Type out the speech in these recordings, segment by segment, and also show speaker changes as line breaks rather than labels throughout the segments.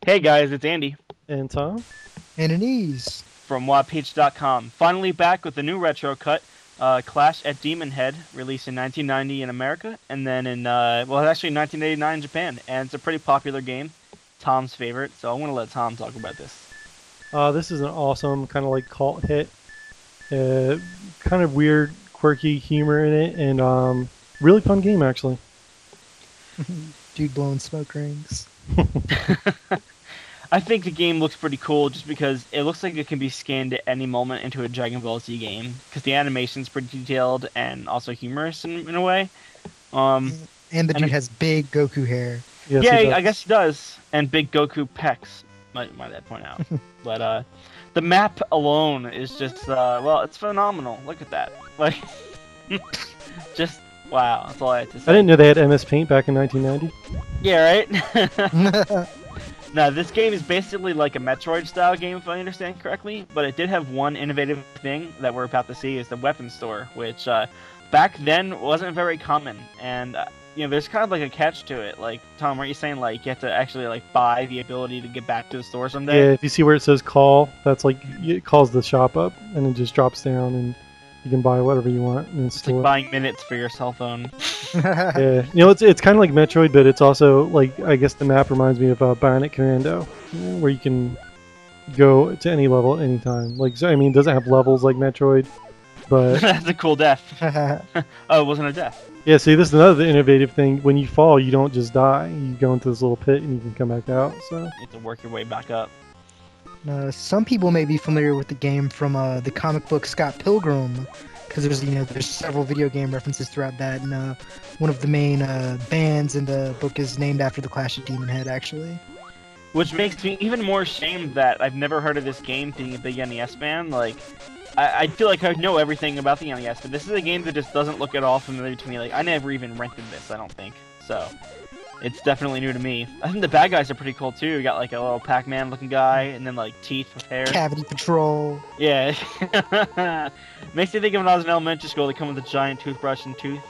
Hey guys, it's Andy
And Tom?
And Aniz.
from Wapeach.com. Finally back with the new Retrocut, Clash at Demonhead, released in 1990 in America, and then actually 1989 in Japan. And it's a pretty popular game, Tom's favorite. So I'm gonna let Tom talk about this.
This is an awesome kind of like cult hit. Kind of weird, quirky humor in it, and really fun game actually.
Dude blowing smoke rings.
I think the game looks pretty cool just because it looks like it can be scanned at any moment into a Dragon Ball Z game because the animation's pretty detailed and also humorous in a way.
And the dude has big Goku hair.
Yes,
Yeah, I guess he does. And big Goku pecs, might I point out. But the map alone is just, well, it's phenomenal. Look at that. Like, just, wow, that's all I have to say.
I didn't know they had MS Paint back in 1990.
Yeah, right? Now, this game is basically like a Metroid-style game, if I understand correctly, but it did have one innovative thing that we're about to see is the weapon store, which back then wasn't very common, and there's kind of like a catch to it. Like, Tom, weren't you saying like you have to actually like buy the ability to get back to the store someday?
Yeah, if you see where it says call, that's like it calls the shop up, and it just drops down, and you can buy whatever you want in the
It's
store.
like buying minutes for your cell phone.
Yeah, it's kind of like Metroid, but it's also like I guess the map reminds me of Bionic Commando, where you can go to any level at any time. Like, so, I mean, it doesn't have levels like Metroid, but
That's a cool death. Oh, it wasn't a death.
yeah. See, this is another innovative thing. When you fall, you don't just die. You go into this little pit and you can come back out. So
You have to work your way back up.
Some people may be familiar with the game from the comic book Scott Pilgrim, because there's several video game references throughout that, and one of the main bands in the book is named after the Clash of Demonhead, actually.
Which makes me even more ashamed that I've never heard of this game being a big NES fan. Like, I feel like I know everything about the NES, but this is a game that just doesn't look at all familiar to me. Like, I never even rented this, I don't think. So, it's definitely new to me. I think the bad guys are pretty cool too. You got like a little Pac-Man looking guy, and then like teeth with hair.
Cavity Patrol.
Yeah. Makes me think of when I was in elementary school, they come with a giant toothbrush and tooth.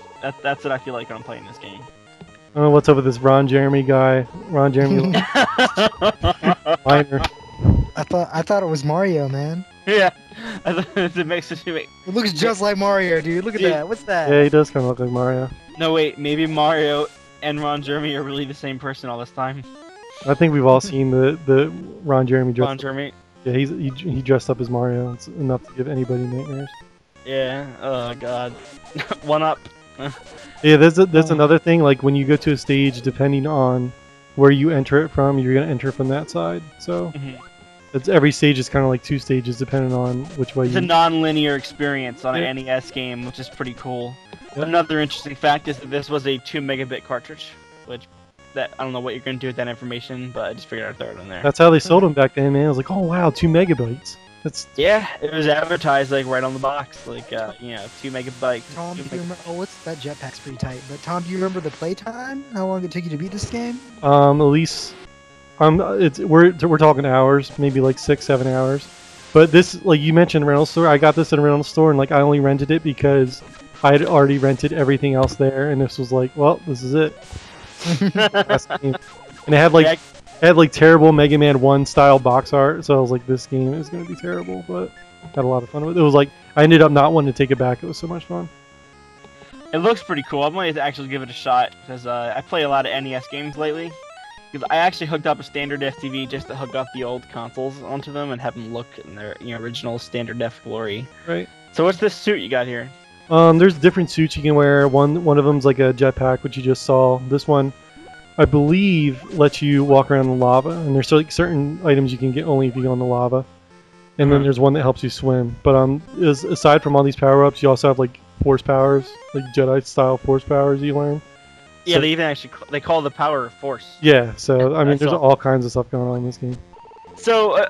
That's what I feel like when I'm playing this game.
I don't know what's up with this Ron Jeremy guy. Ron Jeremy minor.
I thought it was Mario, man.
Yeah. It makes it.
It looks just like Mario, dude. Look at
Dude.
that. What's that?
Yeah, he does kind of look like Mario.
No, wait. Maybe Mario and Ron Jeremy are really the same person all this time.
I think we've all seen the Ron Jeremy dress.
Ron Jeremy.
Yeah, he dressed up as Mario. It's enough to give anybody nightmares.
Yeah. Oh God. One up.
Yeah, there's another thing. Like when you go to a stage, depending on where you enter it from, you're gonna enter from that side. So it's every stage is kind of like two stages, depending on which way
It's
you.
a non-linear experience on
Yeah.
an NES game, which is pretty cool.
Yeah.
Another interesting fact is that this was a 2 megabit cartridge, which I don't know what you're going to do with that information, but I just figured I'd throw it in there.
That's how they sold them back then, man. I was like, oh wow, 2 megabytes. That's
Yeah, it was advertised like right on the box, like 2 megabytes.
Tom,
2
do you remember? Oh, what's that jetpack's pretty tight. But Tom, do you remember the playtime? How long it took you to beat this game?
at least we're talking hours, maybe like 6-7 hours. But this, like you mentioned, rental store. I got this at a rental store, and like I only rented it because I had already rented everything else there, and this was like, well, this is it. And it had like.
Yeah,
It had like terrible Mega Man 1 style box art, so I was like, this game is going to be terrible, but had a lot of fun with it. It was like, I ended up not wanting to take it back. It was so much fun.
it looks pretty cool. I'm going to actually give it a shot because I play a lot of NES games lately. Because I actually hooked up a standard def TV just to hook up the old consoles onto them and have them look in their original standard def glory.
Right.
So what's this suit you got here?
There's different suits you can wear. One of them's like a jetpack, which you just saw. This one, I believe, lets you walk around in lava, and there's like certain items you can get only if you go in the lava. And then there's one that helps you swim. But aside from all these power-ups, you also have like force powers, like Jedi-style force powers you learn.
Yeah,
So-
they even actually they call the power force.
Yeah, so I mean,
I
there's
saw-
all kinds of stuff going on in this game.
So,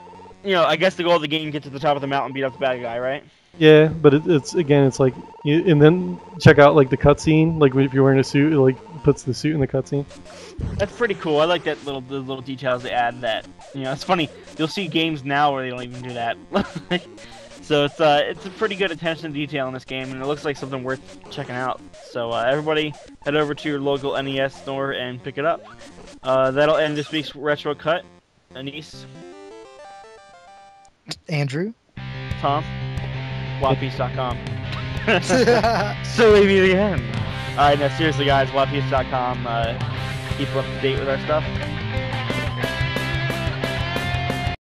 I guess the goal of the game get to the top of the mountain, beat up the bad guy, right?
Yeah, but it's like, and then check out like the cutscene. Like if you're wearing a suit, it like puts the suit in the cutscene.
That's pretty cool. I like that the little details they add. That it's funny. You'll see games now where they don't even do that. So it's a pretty good attention to detail in this game, and it looks like something worth checking out. So everybody, head over to your local NES store and pick it up. That'll end this week's Retro Cut. Aniz,
Andrew.
Tom, Wapeach.com. So maybe the end. Alright, no, seriously guys, Wapeach.com, keep up to date with our stuff.